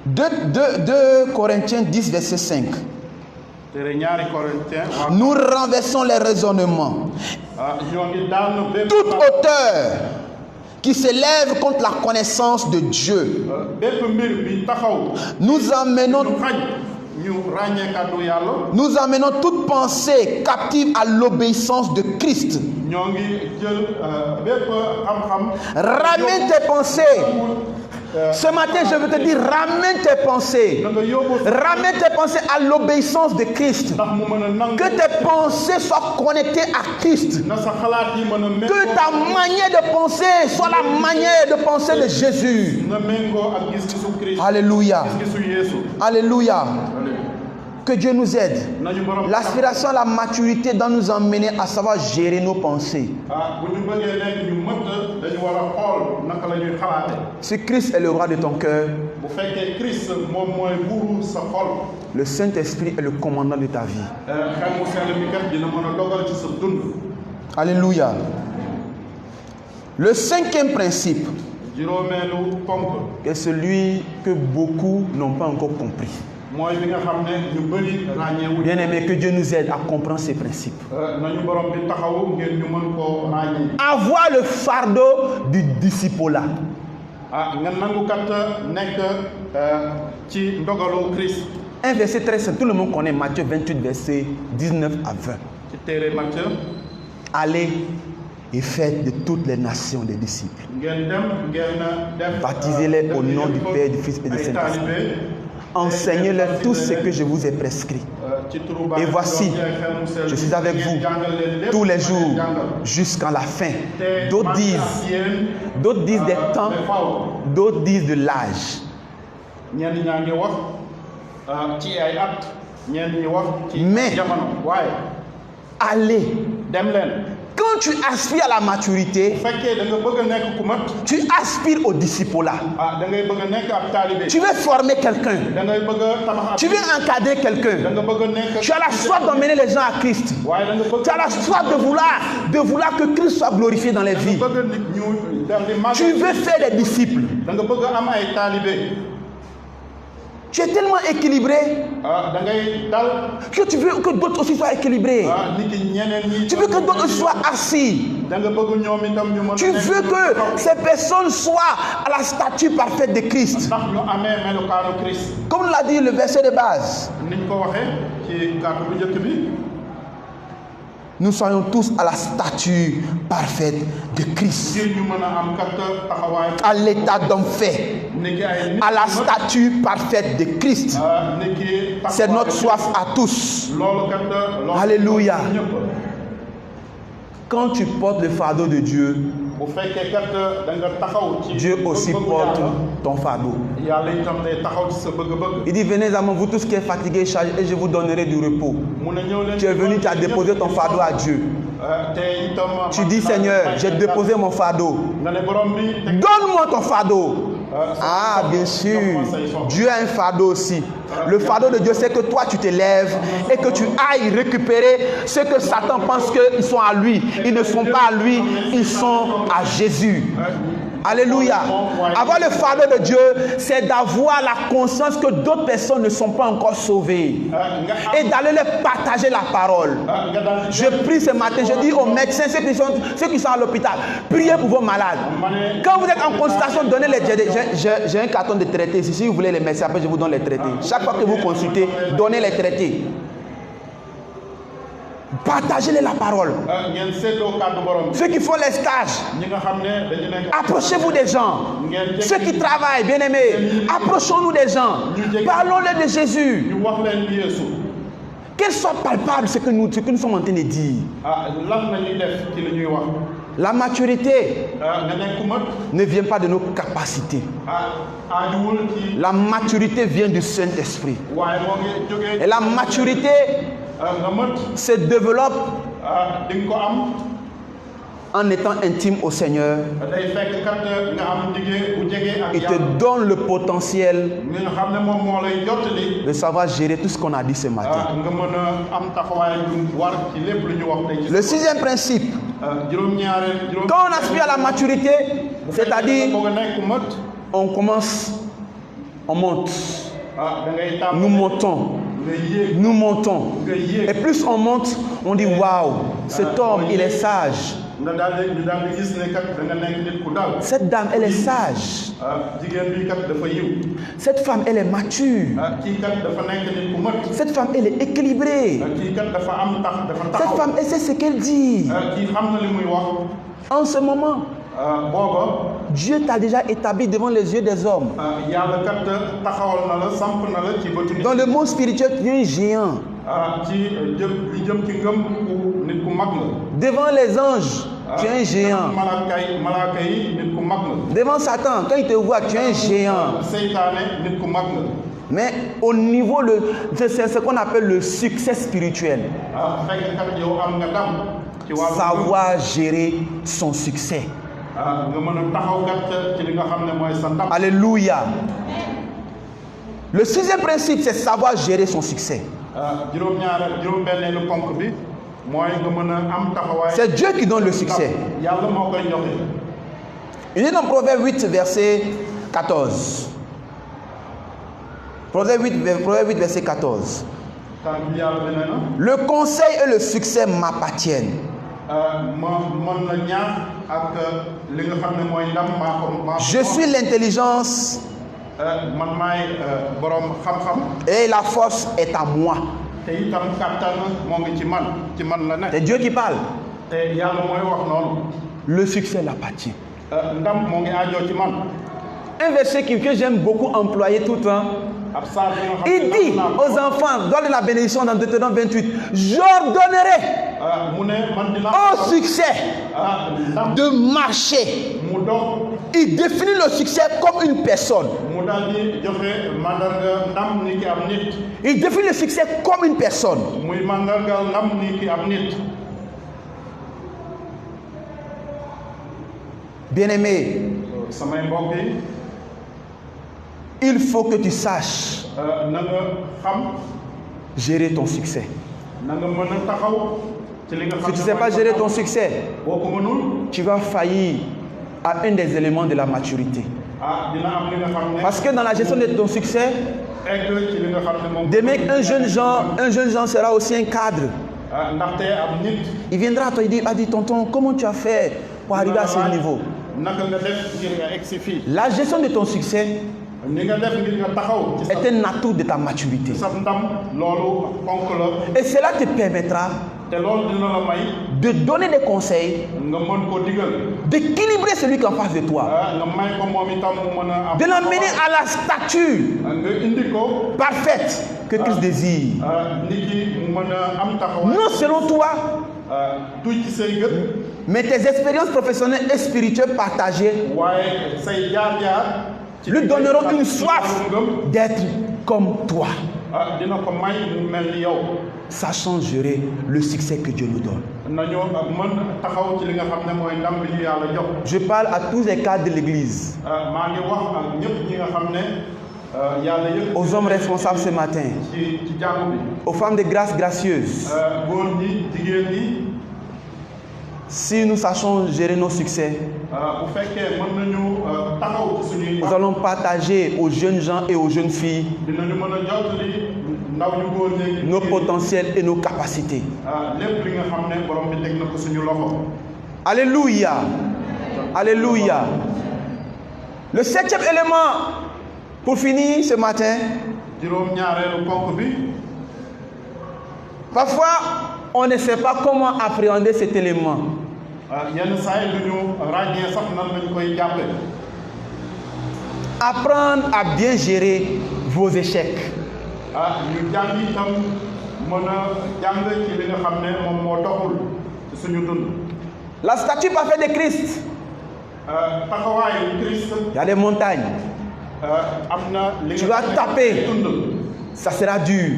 2 Corinthiens 10, verset 5. Nous renversons les raisonnements. Toute hauteur qui s'élève contre la connaissance de Dieu. Nous amenons toute pensée captive à l'obéissance de Christ. Ramène tes pensées. Ce matin, je veux te dire, ramène tes pensées. Ramène tes pensées à l'obéissance de Christ. Que tes pensées soient connectées à Christ. Que ta manière de penser soit la manière de penser de Jésus. Alléluia. Alléluia. Que Dieu nous aide. nañu borom L'aspiration à la maturité doit nous emmener à savoir gérer nos pensées. bu ñu bëggee nekk ñu mët dañu war a xool naka la ñuy xalaate. Si Christ est le roi de ton cœur, bu fekkee Christ moom mooy buuru sa xol. le Saint-Esprit est le commandant de ta vie. xel mu sell mi kat dina mën a dogal ci sa dund. Alléluia. Le cinquième principe juróomeelu ponk est celui que beaucoup n'ont pas encore compris. mooy bi nga xam ne ñu bëri ràññeewuñ. Bien aimé, que Dieu nous aide à comprendre ces principes. nañu borom bi taxawu ngeen ñu mën koo ràññee. Avoir le fardeau du discipulat. nga nangu kat nekk ci ndogalu Christ. Un verset très simple, tout le monde connaît Matthieu 28, verset 19 à 20. ci téere Matthieu. Allez et faites de toutes les nations des disciples. ngeen dem ngeen def. Baptisez-les au nom du Père, du Fils et du Saint-Esprit. Enseignez-leur tout ce que je vous ai prescrit. Et voici, je suis avec vous tous les jours jusqu'à la fin. D'autres disent des temps, d'autres disent de l'âge. ñenn ñaa ngi wax ci ay at, ñenn ñi wax ci Mais jamono. waaye allez, dem leen. quand tu aspires à la maturité, bu fekkee da nga bëgg a nekk ku mat. tu aspires au discipulat. da ngay bëgg a nekk ab taalibe. Tu veux former quelqu'un. da ngay bëgg a tabax ab. Tu veux encadrer da quelqu'un. nga bëgg a nekk. Tu as la soif d'emmener les gens à Christ. waaye da nga bëgg. Tu as la soif de vouloir que Christ soit glorifié dans les vies. da nga bëgg nit ñu dal di màgg. Tu veux faire des disciples. da nga bëgg a am ay taalibe. Tu es tellement équilibré da ngay dal. que tu veux que d'autres aussi soient équilibrés. nit ki ñeneen ñi. Tu veux que d'autres soient assis. da nga bëgg ñoom itam ñu mën a. Tu veux que ces personnes soient à la stature parfaite de Christ. ndax ñu amee melukaanu Christ. Comme l'a dit le verset de base. niñ ko waxee ci kàddu bu njëkk bi. Nous soyons tous à la stature parfaite de Christ. ngir ñu mën a am kat taxawaay. À l'état d'homme fait. À la stature parfaite de Christ. C'est notre soif à tous. Alléluia. Quand tu portes le fardeau de Dieu, Dieu aussi porte ton fardeau. Il dit, venez à moi, vous tous qui êtes fatigués et chargés, et je vous donnerai du repos. Tu es venu, tu as déposé ton fardeau à Dieu. Tu dis, Seigneur, j'ai déposé mon fardeau. Donne-moi ton fardeau. Ah, bien sûr. Dieu a un fardeau aussi. Le fardeau de Dieu, c'est que toi, tu te lèves et que tu ailles récupérer ce que Satan pense qu'ils sont à lui. Ils ne sont pas à lui, ils sont à Jésus. Alléluia. Avoir le fardeau de Dieu, c'est d'avoir la conscience que d'autres personnes ne sont pas encore sauvées et d'aller leur partager la parole. Je prie ce matin, je dis aux médecins, ceux qui sont à l'hôpital, priez pour vos malades. Quand vous êtes en consultation, donnez les traités. J'ai un carton de traités ici. Si vous voulez les médecins, après je vous donne les traités. Chaque fois que vous consultez, donnez les traités. Partagez-les la parole. Ceux qui font les stages, approchez-vous des gens. Ceux qui travaillent, bien aimés, approchons-nous des gens. Parlons-leur de Jésus. Qu'elle soit palpable ce que nous sommes en train de dire. La maturité ne vient pas de nos capacités. La maturité vient du Saint-Esprit. Et la maturité se développe en étant intime au Seigneur. Il te donne le potentiel de savoir gérer tout ce qu'on a dit ce matin. Le sixième principe, quand on aspire à la maturité, c'est-à-dire on commence, on monte, nous montons. Nous montons. Et plus on monte, on dit waouh, cet homme, il est sage. Cette dame, elle est sage. Cette femme, elle est mature. Cette femme, elle est équilibrée. Cette femme, elle sait ce qu'elle dit. En ce moment, Dieu t'a déjà établi devant les yeux des hommes. Dans le monde spirituel, tu es un géant. Devant les anges, tu es un géant. Devant Satan, quand il te voit, tu es un géant. Mais au niveau, c'est ce qu'on appelle le succès spirituel. bu fekkee kat yow am nga ndam ci wàllu Savoir gérer son succès. nga mën a taxaw kat ci li nga xam ne mooy sa ndam. Alléluia. Le sixième principe, c'est savoir gérer son succès. juróom-benneelu ponk bi mooy nga mën a am taxawaay. C'est Dieu qui donne le succès. yàlla moo koy joxe. Il est dans Proverbe 8, verset 14. Proverbe 8, verset 14. kàddu yàlla bi nee na. Le conseil et le succès m'appartiennent. mën na ñaax ak li nga xam ne mooy ndam maa ko. Je suis l'intelligence man maay borom xam-xam. et la force est à moi. te itam kàttan moo ngi ci man la nekk. C'est Dieu qui parle. te yàlla mooy wax noonu. Le succès l'appartient. ndam moo ngi aajoo ci man. Un verset que j'aime beaucoup employer tout le temps. ab saar bi nga xam Il ne dit aux enfants, lors de la bénédiction dans Deutéronome 28, j'ordonnerai mu ne man dina au succès ndam de marcher. mu dox. Il définit le succès comme une personne. mu daal di joxe mandarga ndam ni ki am nit. Il définit le succès comme une personne. muy mandarga ndam ni ki am nit. Bien-aimé, samay mbokk yi. il faut que tu saches na nga xam. gérer ton succès. na nga mën a taxaw ci li nga xam Si tu ne sais pas gérer ton succès, boo ko mënul. tu vas faillir à un des éléments de la maturité. dina am li nga xam ne. Parce que dans la gestion de ton succès, egg ci li nga xam ne moom. demain, un jeune Jean sera aussi un cadre. ndaxte am nit. Il viendra à toi et dit, tonton, comment tu as fait pour arriver à ce niveau? naka nga def ngir nga egg si fii. La gestion de ton succès ni nga def ngir nga taxaw ci est un atout de ta maturité. sa ndam loolu ponk la. Et cela te permettra te loolu dina la may. de donner des conseils, nga mën koo digal. d'équilibrer celui qui est en face de toi, nga may ko moom itam mu mën a am. de l'amener à la stature nga indi ko. parfaite que Christ désire. nit ki mu mën a am taxawaay. Non selon toi, du ci say gët. mais tes expériences professionnelles et spirituelles partagées waaye say jaar-jaar. lui donneront une soif d'être comme toi, dina ko may mu mel ni yow. sachant gérer le succès que Dieu nous donne. nañoo mën taxaw ci li nga xam ne mooy ndam bi ñu yàlla jox. Je parle à tous les cadres de l'Église, maa ngi wax ak ñëpp ñi nga xam ne yàlla yëpp. aux hommes responsables ce matin, ci jàngu bi. aux femmes de grâce gracieuses. góor ñi jigéen ñi. Si nous sachons gérer nos succès, bu fekkee mën nañu taxaw ci suñuy. nous allons partager aux jeunes gens et aux jeunes filles dinañu mën a jottali ndaw ñu góor ñi. nos potentiels et nos capacités. lépp li nga xam ne borom bi teg na ko suñu loxo. Alléluia. Alléluia. Le septième élément, pour finir ce matin, juróom-ñaareelu ponk bi. parfois on ne sait pas comment appréhender cet élément. yenn saa yi du ñu ràññee sax nan lañ koy jàppe. Apprendre à bien gérer vos échecs. ñu jàng itam mën a jàng ci li nga xam ne moom moo doxul ci suñu dund. La statue parfaite de Christ. taxawaayu Christ. Il y a des montagnes. am na li Tu nga vas xam ne taper. dund. Ça sera dur.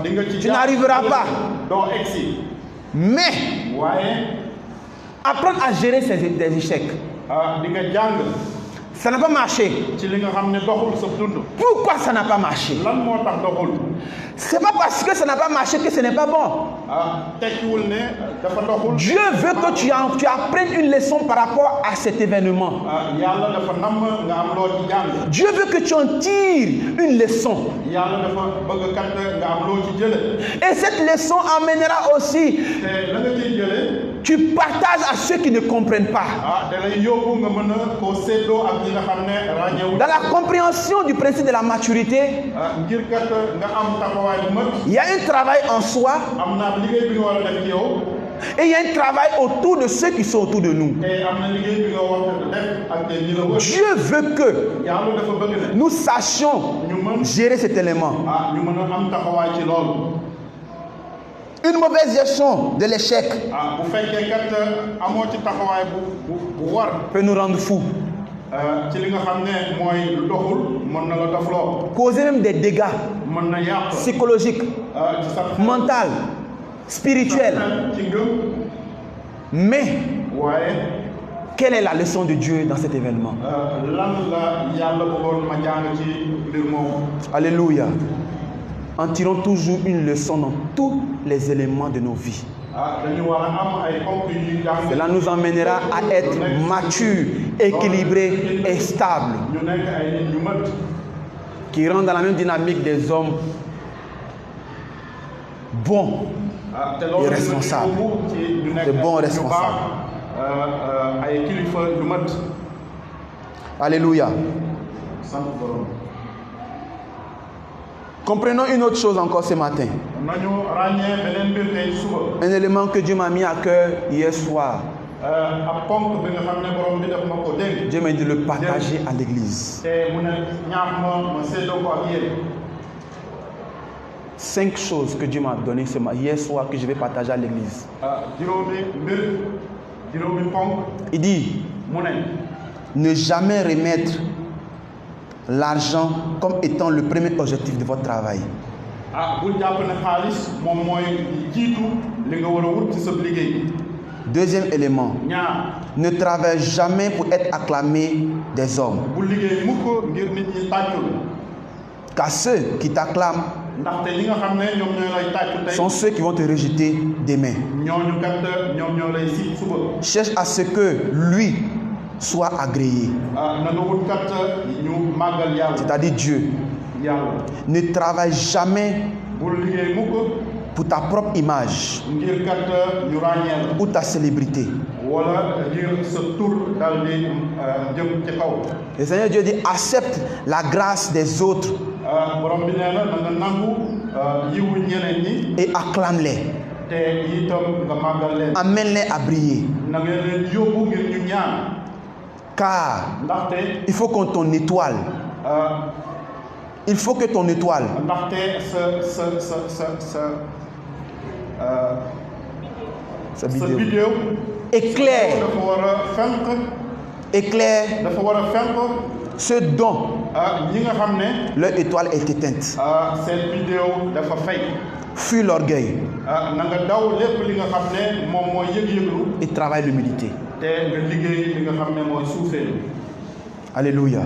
di nga ci Tu n'arriveras pas. doo egsi. Mais waaye apprendre à gérer tes échecs. di nga jàng Ça n'a pas marché. ci li nga xam ne doxul sa dund. Pourquoi ça n'a pas marché? lan moo tax doxul. C'est pas parce que ça n'a pas marché que ce n'est pas bon. tekkiwul ne dafa doxul. Dieu veut que tu apprennes une leçon par rapport à cet événement. yàlla dafa namm nga am loo ci jàng. Dieu veut que tu en tires une leçon. yàlla dafa bëgg kat nga am loo ci jële. Et cette leçon amènera aussi, te la nga ciy jële. tu partages à ceux qui ne comprennent pas. da lay yóbbu nga mën a koo séddoo ak ñi nga xam ne ràññeewul. Dans la compréhension du principe de la maturité, ngir kat nga am taxawaay bu mat. il y a un travail en soi am na liggéey bi nga war a def yow. et il y a un travail autour de ceux qui sont autour de nous. te am na liggéey bi nga war a def ak ñi la wër. Dieu veut que yàlla dafa bëgg ne. nous sachions ñu mën. gérer cet élément. ñu mën a am taxawaay ci loolu. Une mauvaise gestion de l'échec bu fekkee kat amoo ci taxawaay bu war. peut nous rendre fous. ci li nga xam ne mooy lu doxul mën na la dofloo. Causer même des dégâts mën na yàq. psychologiques, ci sa mentaux, spirituels. ci ngëm. Mais waaye. quelle est la leçon de Dieu dans cet événement? lan la yàlla bëggoon ma jàng ci mbir moomu. Alléluia. En tirant toujours une leçon dans tous les éléments de nos vies. Cela nous emmènera à être matures, équilibrés et stables, qui rentrent dans la même dynamique des hommes bons et responsables. De bons responsables. Alléluia. Comprenons une autre chose encore ce matin. Un élément que Dieu m'a mis à cœur hier soir. Dieu m'a dit de le partager à l'église. 5 choses que Dieu m'a donné hier soir que je vais partager à l'église. Il dit, ne jamais remettre l'argent comme étant le premier objectif de votre travail. Deuxième élément, ne travaille jamais pour être acclamé des hommes. Car ceux qui t'acclament sont ceux qui vont te rejeter demain. Cherche à ce que lui soit agréé. C'est-à-dire Dieu. Ne travaille jamais pour ta propre image ou ta célébrité. Le Seigneur Dieu dit accepte la grâce des autres et acclame-les. Amène-les à briller. Car il faut que ton étoile, il faut que ton étoile éclaire ce dont leur étoile est éteinte. Fuis l'orgueil et travaille l'humilité. Alléluia.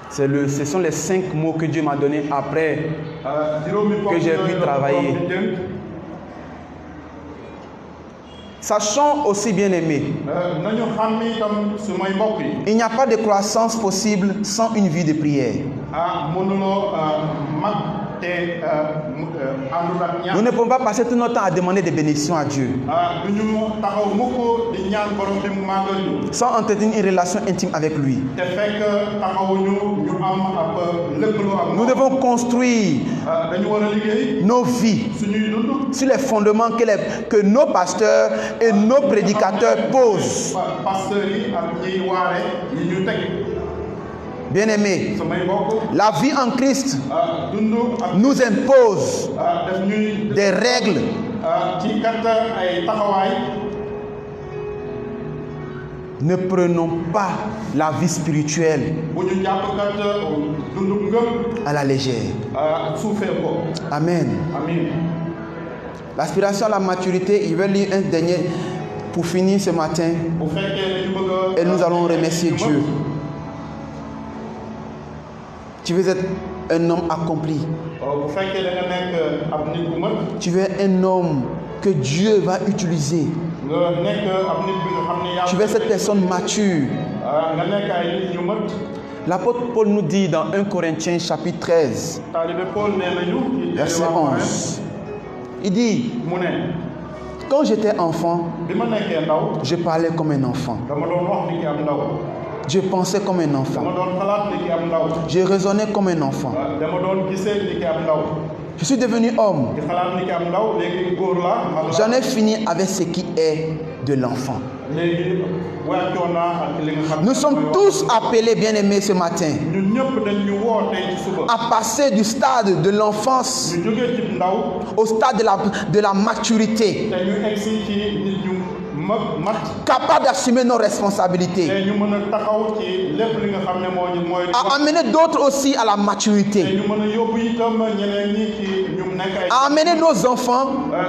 Ce sont les 5 mots que Dieu m'a donnés après que j'ai pu travailler. Sachons aussi, bien aimés, il n'y a pas de croissance possible sans une vie de prière. Nous ne pouvons pas passer tout notre temps à demander des bénédictions à Dieu sans entretenir une relation intime avec lui. Nous devons construire nos vies sur les fondements que nos pasteurs et nos prédicateurs posent. Bien-aimés, la vie en Christ nous impose des règles ne prenons pas la vie spirituelle à la légère. Amen. L'aspiration à la maturité, il va lire un dernier pour finir ce matin et nous allons remercier Dieu. Tu veux être un homme accompli. Tu veux être un homme que Dieu va utiliser. Tu veux être cette personne mature. L'apôtre Paul nous dit dans 1 Corinthiens chapitre 13, verset 11. Il dit, quand j'étais enfant, je parlais comme un enfant. Je pensais comme un enfant. Je raisonnais comme un enfant. Je suis devenu homme. J'en ai fini avec ce qui est de l'enfant. Nous sommes tous appelés, bien-aimés, ce matin, à passer du stade de l'enfance au stade de la maturité. capables d'assumer nos responsabilités, te ñu mën a taxaw ci lépp li nga xam ne mooy à amener d'autres aussi à la te maturité, ñu mën a yóbbu itam ñeneen ñi ci ñu nekk ay à amener nos enfants,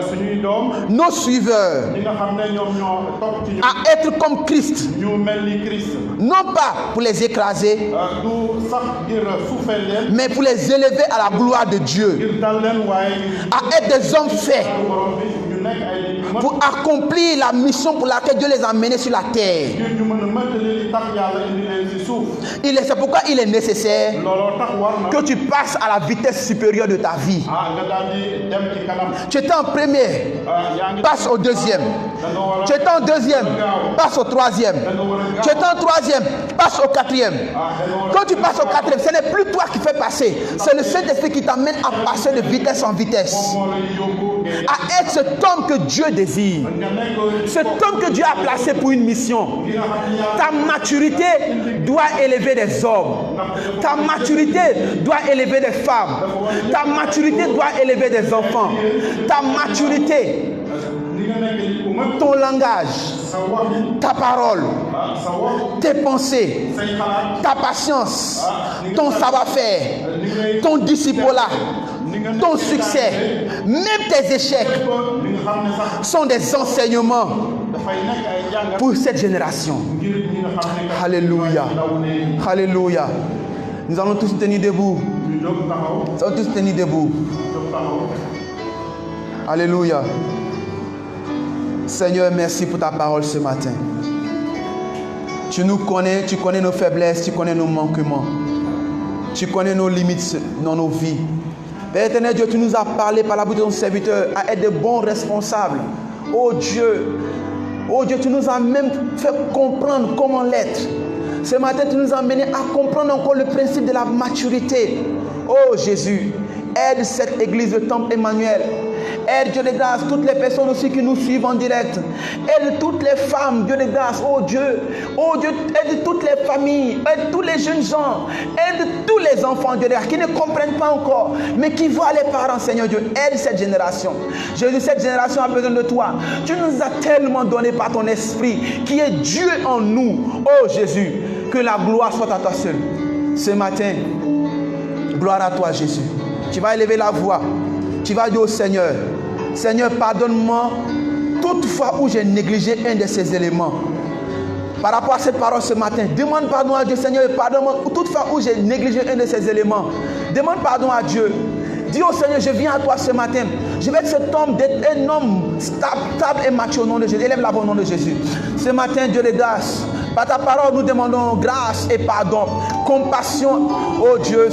suñuy doom nos suiveurs, ñi nga xam ne ñoom ñoo topp ci à être comme Christ, ñu mel ni Christ non pas pour les écraser, du sax ngir suufeel leen mais pour les élever à la gloire de Dieu, ngir dal leen waaye à être des hommes faits, borom bi ñu nekk ay nit ñu pour accomplir la mission pour laquelle Dieu les a menés sur la terre. ngir ñu mën a mëntali li tax yàlla indi leen ci suuf C'est pourquoi il est nécessaire looloo tax war na que tu passes à la vitesse supérieure de ta vie. nga daal di dem ci kanam Tu étais en premier, yaa ngi passe au deuxième. da nga war a Tu étais en deuxième, passe au troisième. Tu étais en troisième, passe au quatrième. Quand tu passes au quatrième, ce n'est plus toi qui fais passer. C'est le Saint-Esprit qui t'amène à passer de vitesse en vitesse. moo lay yóbbu ngay À être cet homme que Dieu désire. nga nekk Cet homme que Dieu a placé pour une mission. Ta maturité doit élever des hommes. Ta maturité doit élever des femmes. Ta maturité doit élever des enfants. Ta maturité, li nga nekk bu mag ton langage, sa wax ta parole, sa wax tes pensées, say xalaat ta patience, ton savoir-faire, ton disciple-là, ton succès, même tes échecs li nga xam ne sax sont des enseignements dafay nekk ay jàngat pour cette génération. ngir ñi nga xam ne Alléluia. ndaw ne Alléluia. Nous allons tous tenir debout. ñu jóg taxaw Nous allons tous tenir debout. jóg taxaw Alléluia. Seigneur, merci pour ta parole ce matin. Tu nous connais, tu connais nos faiblesses, tu connais nos manquements. Tu connais nos limites dans nos vies. Père éternel Dieu, tu nous as parlé par la bouche de ton serviteur à être de bons responsables. Oh Dieu, tu nous as même fait comprendre comment l'être. Ce matin, tu nous as amené à comprendre encore le principe de la maturité. Oh Jésus, aide cette église de Temple Emmanuel. Aide, Dieu de grâce, toutes les personnes aussi qui nous suivent en direct. Aide toutes les femmes, Dieu de grâce. Oh Dieu, aide toutes les familles, aide tous les jeunes gens, aide tous les enfants, Dieu de grâce, qui ne comprennent pas encore, mais qui voient les parents, Seigneur Dieu. Aide cette génération. Jésus, cette génération a besoin de toi. Tu nous as tellement donné par ton esprit, qui est Dieu en nous. Oh Jésus, que la gloire soit à toi seul. Ce matin, gloire à toi Jésus. Tu vas élever la voix. Tu vas dire au Seigneur, Seigneur, pardonne-moi toutefois où j'ai négligé un de ces éléments. Par rapport à cette parole ce matin, demande pardon à Dieu, Seigneur, pardonne-moi toutefois où j'ai négligé un de ces éléments. Demande pardon à Dieu. Dis au Seigneur, je viens à toi ce matin. Je vais être cet homme, un homme stable et mature au nom de Jésus. Élève la voix au nom de Jésus. Ce matin, Dieu de grâce, par ta parole, nous demandons grâce et pardon, compassion, oh Dieu.